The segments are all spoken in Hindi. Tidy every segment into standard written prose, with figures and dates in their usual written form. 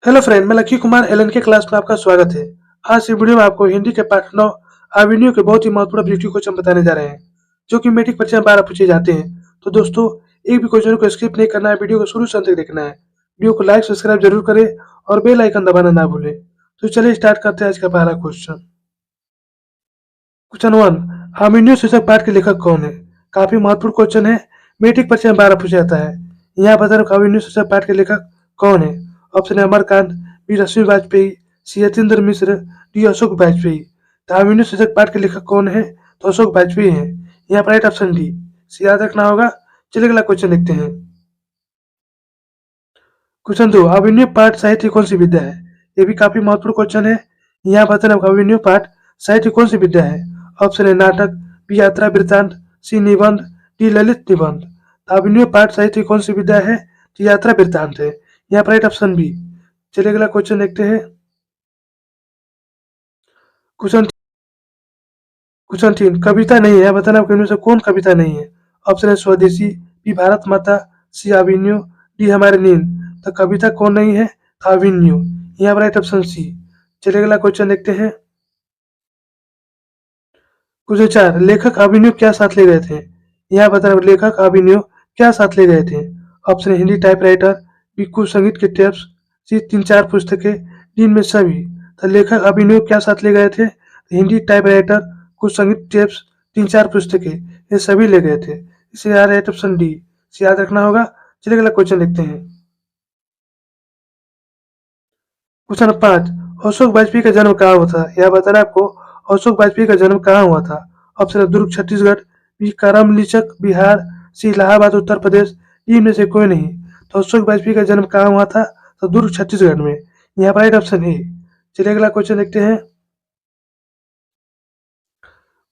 हेलो फ्रेंड, मैं लकी कुमार एलन के क्लास में आपका स्वागत है। आज इस वीडियो में आपको हिंदी के पाठ 9 अभिनयों के बहुत ही महत्वपूर्ण ऑब्जेक्टिव क्वेश्चन बताने जा रहे हैं, जो कि मैट्रिक परीक्षा में 12 पूछे जाते हैं। तो दोस्तों, एक भी क्वेश्चन को स्किप नहीं करना है, वीडियो को शुरू से अंत तक देखना है। वीडियो को लाइक सब्सक्राइब जरूर करें और बेल आइकन दबाना ना भूलें। तो चलिए स्टार्ट करते हैं आज का पहला क्वेश्चन। क्वेश्चन 1, अभिनय शीर्षक पाठ के लेखक कौन है? काफी महत्वपूर्ण क्वेश्चन है, मैट्रिक परीक्षा में 12 पूछा जाता है। यहाँ बता रहा हूँ अभिनय शीर्षक पाठ के लेखक कौन है। ऑप्शन है अमरकांत, बी रश्मि वाजपेयी, सी यतीन्द्र मिश्र, डी अशोक वाजपेयी। तो अभिनय शीर्षक पाठ के लेखक कौन है? तो अशोक वाजपेयी है। यहाँ पर राइट ऑप्शन डी से याद रखना होगा। चलिए अगला क्वेश्चन देखते हैं। क्वेश्चन 2, अभिनय पाठ साहित्य कौन सी विद्या है? ये भी काफी महत्वपूर्ण क्वेश्चन है। यहाँ बता रहा हूँ अभिनय पाठ साहित्य कौन सी विद्या है। ऑप्शन है नाटक, बी यात्रा वृत्तांत, सी निबंध, डी ललित निबंध। तो अभिनय पाठ साहित्य कौन सी विद्या है? तो यात्रा वृत्तांत है। यहाँ पर राइट ऑप्शन बी। चलिए अगला क्वेश्चन देखते हैं। क्वेश्चन क्वेश्चन 3, कविता नहीं है, बताना आपको इनमें से कौन कविता नहीं है। ऑप्शन है स्वदेशी, बी भारत माता, सी अभिनय, डी हमारे नींद। तो कविता कौन नहीं है? अभिनय। यहाँ पर राइट ऑप्शन सी। चलिए अगला क्वेश्चन देखते हैं। क्वेश्चन 4, लेखक अभिनय क्या साथ ले गए थे? यहाँ बताना लेखक अभिनय क्या साथ ले गए थे। ऑप्शन है हिंदी टाइपराइटर, बी कुछ संगीत के टेप्स, सी 3-4 पुस्तकें, डी इनमें सभी। तो लेखक अभिनय क्या साथ ले गए थे? हिंदी टाइपराइटर, कुछ संगीत टेप्स, 3-4 पुस्तकें, ये सभी ले गए थे। इसलिए याद राइट ऑप्शन डी से याद रखना होगा। चलिए अगला क्वेश्चन देखते हैं। क्वेश्चन 5, अशोक वाजपेयी का जन्म कहाँ हुआ था? यह बताना आपको अशोक वाजपेयी का जन्म कहाँ हुआ था। ऑप्शन है दुर्ग छत्तीसगढ़, बी करमलीचक बिहार, सी इलाहाबाद उत्तर प्रदेश, डी इनमें से कोई नहीं। तो अशोक वाजपेयी का जन्म कहाँ हुआ था? तो दुर्ग छत्तीसगढ़ में। यहाँ पर राइट ऑप्शन ए। चलिए अगला क्वेश्चन देखते हैं।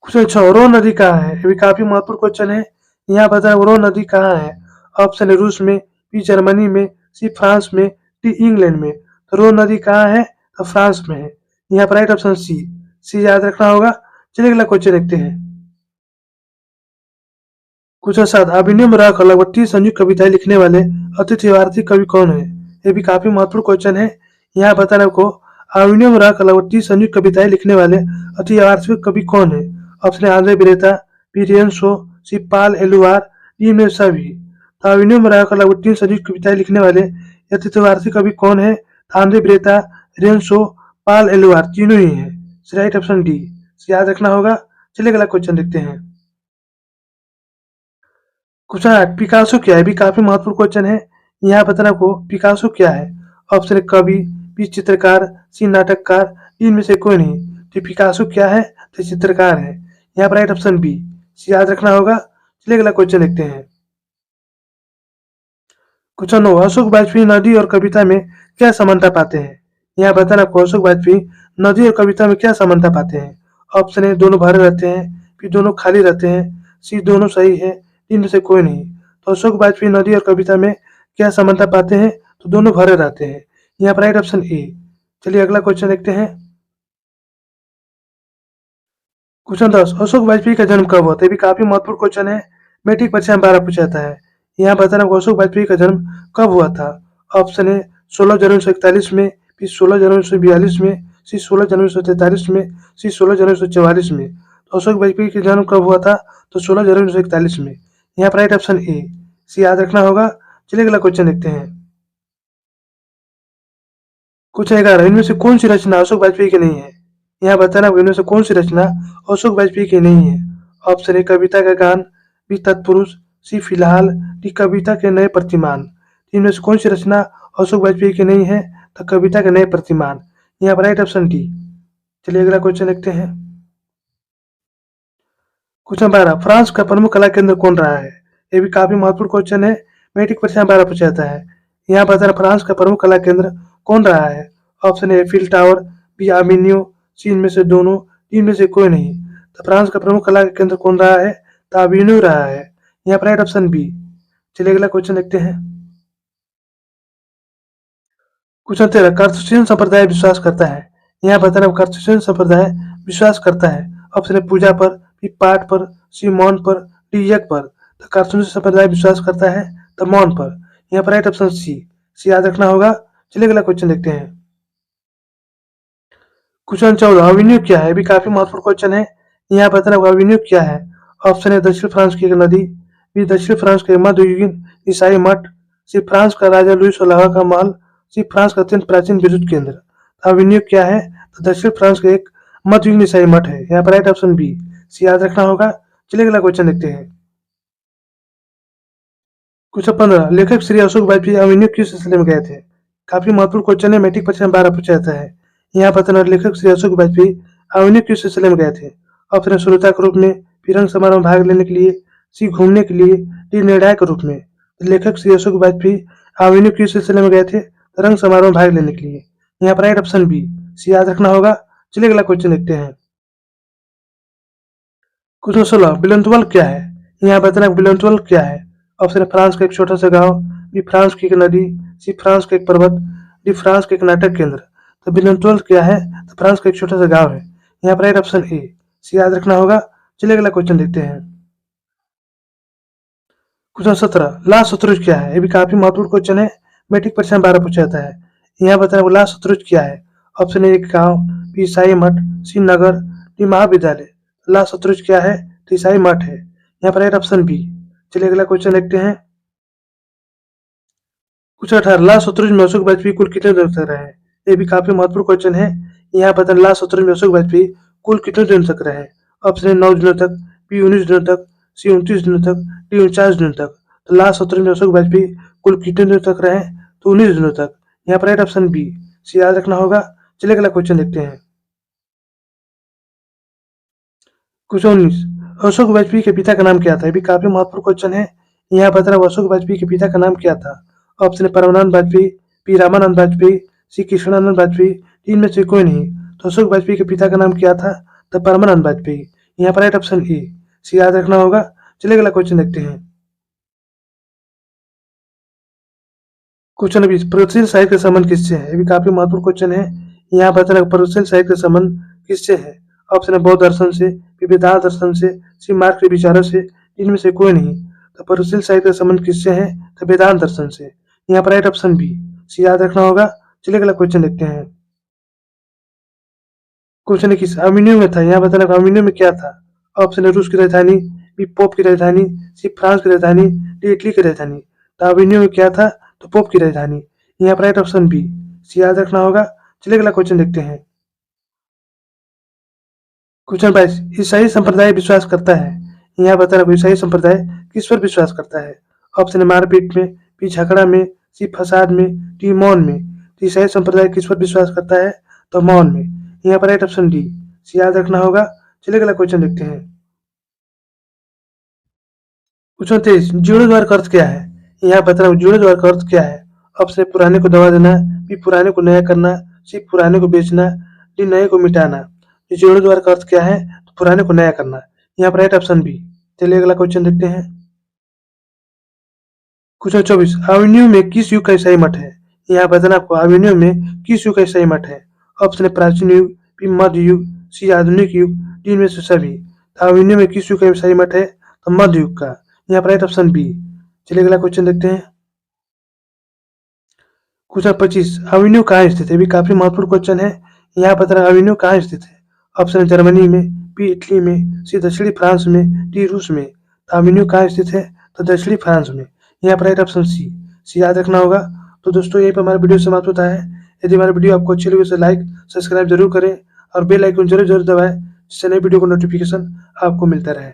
क्वेश्चन 6, रोन नदी कहाँ है? ये भी काफी महत्वपूर्ण क्वेश्चन है। यहाँ बताए रोन नदी कहाँ है। ऑप्शन है रूस में, बी जर्मनी में, सी फ्रांस में, डी इंग्लैंड में। तो रोन नदी कहाँ है? तो फ्रांस में है। यहाँ पर राइट ऑप्शन सी सी याद रखना होगा। चलिए अगला क्वेश्चन देखते हैं। क्वेश्चन 7, अभिनव राग कलावती संयुक्त कविताएं लिखने वाले अतिथि भारतीय कवि कौन है? ये भी काफी महत्वपूर्ण क्वेश्चन है। यहाँ बताना आपको अभिनव राग कलावती संयुक्त कविताएं लिखने वाले अति भारतीय कवि कौन है। ऑप्शन है आंध्र बिरेता, पी रियंसो, सी पाल एलुआर, डी में सभी। तो अभिनव राग कलावती संयुक्त कविताएं लिखने वाले अतिथि भारतीय कवि कौन है? आंध्र बिरेता, रियंसो, पाल एलुआर, तीनों ही है। राइट ऑप्शन डी याद रखना होगा। चलिए अगला क्वेश्चन देखते हैं। क्वेश्चन 8, पिकासो क्या है? भी काफी महत्वपूर्ण क्वेश्चन है। यहाँ बताना आपको पिकासो क्या है। ऑप्शन है कवि, बी चित्रकार, सी नाटककार, डी इनमें से कोई नहीं। तो पिकासो क्या है? तो चित्रकार है। यहाँ पर राइट ऑप्शन बी सी याद रखना होगा। चलिए अगला क्वेश्चन देखते हैं। क्वेश्चन 9, अशोक वाजपेयी नदी और कविता में क्या समानता पाते हैं? यहाँ बताना आपको अशोक वाजपेयी नदी और कविता में क्या समानता पाते हैं। ऑप्शन है दोनों भरे रहते हैं, बी दोनों खाली रहते हैं, सी दोनों सही है, डी इनमें से कोई नहीं। तो अशोक वाजपेयी नदी और कविता में क्या समानता पाते हैं? तो दोनों भरे रहते हैं। यहाँ पर राइट ऑप्शन ए। चलिए अगला क्वेश्चन देखते हैं। क्वेश्चन 10, अशोक वाजपेयी का जन्म कब हुआ था? ये भी काफी महत्वपूर्ण क्वेश्चन है। मैट्रिक परीक्षा में 12 पूछा जाता है। यहाँ बताना आपको अशोक वाजपेयी का जन्म कब हुआ था। ऑप्शन है 16 जनवरी 1941 में, फिर 16 जनवरी 1942 में, सी 16 जनवरी 1943 में, सी 16 जनवरी 1944 में। तो अशोक वाजपेयी का जन्म कब हुआ था? तो 16 जनवरी 1941 में। यहाँ पर राइट ऑप्शन ए सी याद रखना होगा। चलिए अगला क्वेश्चन देखते हैं। क्वेश्चन 11, इनमें से कौन सी रचना अशोक वाजपेयी की नहीं है? यहाँ बताना आपको इनमें से कौन सी रचना अशोक वाजपेयी की नहीं है। ऑप्शन ए कविता का गान, बी तत्पुरुष, सी फिलहाल, डी कविता के नए प्रतिमान। इनमें से कौन सी रचना अशोक वाजपेयी की नहीं है? तो कविता के नए प्रतिमान। यहाँ पर राइट ऑप्शन डी। चलिए अगला क्वेश्चन देखते हैं। क्वेश्चन 12, फ्रांस का प्रमुख कला केंद्र कौन रहा है? ये भी काफी महत्वपूर्ण क्वेश्चन है। मैट्रिक परीक्षा में 12 पूछा जाता है। यहाँ बताना फ्रांस का प्रमुख कला केंद्र कौन रहा है। Option A Eiffel tower, B आर्मेनियो, सी इनमें से दोनों, डी इनमें से कोई नहीं। तो फ्रांस का प्रमुख कला केंद्र कौन रहा है? तो आर्मेनियो रहा है। यहाँ पर राइट ऑप्शन बी। चलिए अगला क्वेश्चन देखते हैं। क्वेश्चन 13, कार्तुशियन संप्रदाय विश्वास करता है। यहाँ बताना कार्तुशियन संप्रदाय विश्वास करता है। ऑप्शन है पूजा पर, बी पाठ पर, सी मौन पर, डी यज्ञ पर। तो कार्तुशियन संप्रदाय विश्वास करता है तो मौन पर। यहाँ पर राइट ऑप्शन सी याद रखना होगा। चलिए अगला क्वेश्चन देखते हैं। क्वेश्चन 14, अवेन्यू क्या है? भी काफी महत्वपूर्ण क्वेश्चन है। यहाँ बताना अवेन्यू क्या है। ऑप्शन है दक्षिण फ्रांस की एक नदी, बी दक्षिण फ्रांस के मध्ययुगीन ईसाई मठ, सी फ्रांस का राजा लुई 16वां का महल, सी फ्रांस का अत्यंत प्राचीन विद्युत केंद्र। अवेन्यू क्या है? तो दक्षिण फ्रांस का एक मध्ययुगीन ईसाई मठ है। यहाँ पर राइट ऑप्शन बी सी याद रखना होगा। चलिए अगला क्वेश्चन देखते हैं। क्वेश्चन 15, लेखक श्री अशोक वाजपेयी अवेन्यू किस सिलसिले में गए थे? काफी महत्वपूर्ण क्वेश्चन है, मैट्रिक परीक्षा में 12 पूछा जाता है। यहाँ बताना लेखक श्री अशोक वाजपेयी अवेन्यू किस सिलसिले में गए थे? ऑप्शन श्रोता के रूप में, फिर रंग समारोह में भाग लेने के लिए, सी घूमने के लिए, डी निर्णायक के रूप में। तो लेखक श्री अशोक वाजपेयी अवेन्यू किस सिलसिले में गए थे? रंग समारोह में भाग लेने के लिए। यहाँ पर राइट ऑप्शन बी सी याद रखना होगा। चलिए अगला क्वेश्चन देखते हैं। क्वेश्चन 16, बिलंतवल क्या है? यहाँ बताना बिलंतवल क्या है। ऑप्शन है फ्रांस का एक छोटा सा गांव, बी फ्रांस की एक नदी, सी फ्रांस का एक पर्वत, डी फ्रांस का एक नाटक केंद्र। तो बिलंतवल क्या है? तो फ्रांस का एक छोटा सा गांव है। यहाँ पर राइट ऑप्शन ए सी याद रखना होगा। चलिए अगला क्वेश्चन देखते हैं। क्वेश्चन 17, ला सतरुज क्या है? ये भी काफी महत्वपूर्ण क्वेश्चन है, मैट्रिक परीक्षा में 12 पूछा जाता है। यहाँ बताना ला सतरुज क्या है। ऑप्शन ए एक गाँव, बी ईसाई मठ, सी नगर, डी महाविद्यालय। ला सतरुज क्या है? तो ईसाई मठ है। यहाँ पर राइट ऑप्शन बी। चलिए अगला क्वेश्चन देखते हैं। क्वेश्चन 18, ला सतरुज में अशोक वाजपेयी कुल कितने दिनों तक रहे? ये भी काफी महत्वपूर्ण क्वेश्चन है। यहाँ बताना ला सतरुज में अशोक वाजपेयी कुल कितने दिनों तक रहे? ऑप्शन है 9 दिनों तक, बी 19 दिनों तक, सी 29 दिनों तक, डी 49 दिनों तक। तो ला सतरुज में अशोक वाजपेयी कुल कितने दिनों तक रहे? तो 19 दिनों तक। यहाँ पर राइट ऑप्शन बी सी याद रखना होगा। चलिए अगला क्वेश्चन देखते हैं। क्वेश्चन 19, अशोक वाजपेयी के पिता का नाम क्या था? ये भी काफी महत्वपूर्ण क्वेश्चन है। यहाँ बता रहा अशोक वाजपेयी के पिता का नाम क्या था। ऑप्शन है परमानंद वाजपेयी, पी रामानंद वाजपेयी, सी कृष्णानंद वाजपेयी, तीन में से कोई नहीं। तो अशोक वाजपेयी के पिता का नाम क्या था? तो परमानंद वाजपेयी। यहाँ पर राइट ऑप्शन ए सी याद रखना होगा। चलिए अगला क्वेश्चन देखते हैं। क्वेश्चन 20, प्रगतिशील साहित्य का संबंध किससे है? ये भी काफी महत्वपूर्ण क्वेश्चन है। यहाँ बताना प्रगतिशील साहित्य का संबंध किससे है। ऑप्शन है बौद्ध दर्शन से, फिर वेदांत दर्शन से, सी मार्क्स के विचारों से, इनमें से कोई नहीं। तो प्रगतिशील साहित्य का संबंध किससे है? तो वेदांत दर्शन से। यहाँ पर राइट ऑप्शन बी सी याद रखना होगा। चलिए अगला क्वेश्चन देखते हैं। क्वेश्चन 21, अर्मीनियो में था। यहाँ बताना अर्मीनियो में क्या था। ऑप्शन है रूस की राजधानी, बी पोप की राजधानी, सी फ्रांस की राजधानी, डी इटली की राजधानी। तो अर्मीनियो में क्या था? तो पोप की राजधानी। यहाँ पर राइट ऑप्शन बी सी याद रखना होगा। चलिए अगला क्वेश्चन देखते हैं। क्वेश्चन 22, ईसाई संप्रदाय विश्वास करता है। यहाँ बताना ईसाई संप्रदाय किस पर विश्वास करता है। ऑप्शन है मारपीट में, बी झगड़ा में, सी फसाद में, डी मौन में। तो ईसाई संप्रदाय किस पर विश्वास करता है? तो मौन में। यहाँ पर राइट ऑप्शन डी सी याद रखना होगा। चलिए अगला क्वेश्चन देखते हैं। क्वेश्चन 23, जीर्णोद्धार का अर्थ क्या है? यहाँ बताना जीर्णोद्धार का अर्थ क्या है। ऑप्शन है पुराने को दबा देना, बी पुराने को नया करना, सी पुराने को बेचना, डी नए को मिटाना। जीर्णोद्धार का अर्थ क्या है? तो पुराने को नया करना। यहाँ पर राइट ऑप्शन बी। चलिए अगला क्वेश्चन देखते हैं। क्वेश्चन 24, अवेन्यू में किस युग का ईसाई मठ है? यहाँ बताना आपको अवेन्यू में किस युग का ईसाई मठ है। ऑप्शन है प्राचीन युग, बी मध्य युग, सी आधुनिक युग, डी इनमें से सभी। तो अवेन्यू में किस युग का ईसाई मठ है? तो मध्य युग का। यहाँ पर राइट ऑप्शन बी। चलिए अगला क्वेश्चन देखते हैं। क्वेश्चन 25, अवेन्यू कहाँ स्थित है? भी काफी महत्वपूर्ण क्वेश्चन है। यहाँ बताना अवेन्यू कहाँ स्थित है। ऑप्शन है जर्मनी में, बी इटली में, सी दक्षिणी फ्रांस में, डी रूस में। तो अवेन्यू कहाँ स्थित है? तो दक्षिणी फ्रांस में। यहाँ पर राइट ऑप्शन सी सी याद रखना होगा। तो दोस्तों यहीं पर हमारा वीडियो समाप्त होता है। यदि हमारा वीडियो आपको अच्छी लगी तो लाइक सब्सक्राइब जरूर करें और बेल आइकन जरूर जरूर दबाएं, जिससे नई वीडियो को नोटिफिकेशन आपको मिलता रहे।